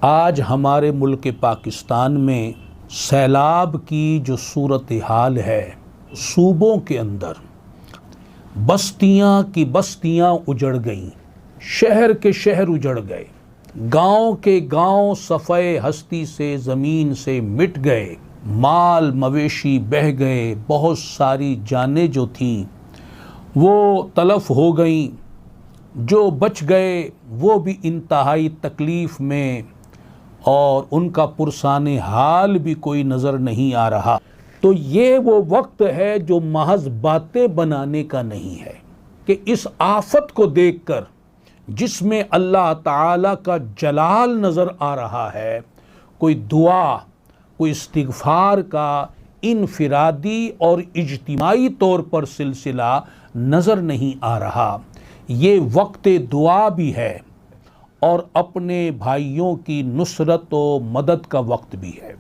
आज हमारे मुल्क पाकिस्तान में सैलाब की जो सूरत हाल है, सूबों के अंदर बस्तियां की बस्तियां उजड़ गईं, शहर के शहर उजड़ गए, गांव के गांव सफ़े हस्ती से ज़मीन से मिट गए, माल मवेशी बह गए, बहुत सारी जानें जो थीं वो तलफ हो गईं, जो बच गए वो भी इंतहाई तकलीफ़ में और उनका पुरसाने हाल भी कोई नज़र नहीं आ रहा। तो ये वो वक्त है जो महज बातें बनाने का नहीं है कि इस आफत को देखकर जिसमें अल्लाह ताला का जलाल नज़र आ रहा है, कोई दुआ, कोई इस्तिग़फ़ार का इनफिरादी और इज्तिमाई तौर पर सिलसिला नज़र नहीं आ रहा। ये वक्त दुआ भी है और अपने भाइयों की नुसरत व मदद का वक्त भी है।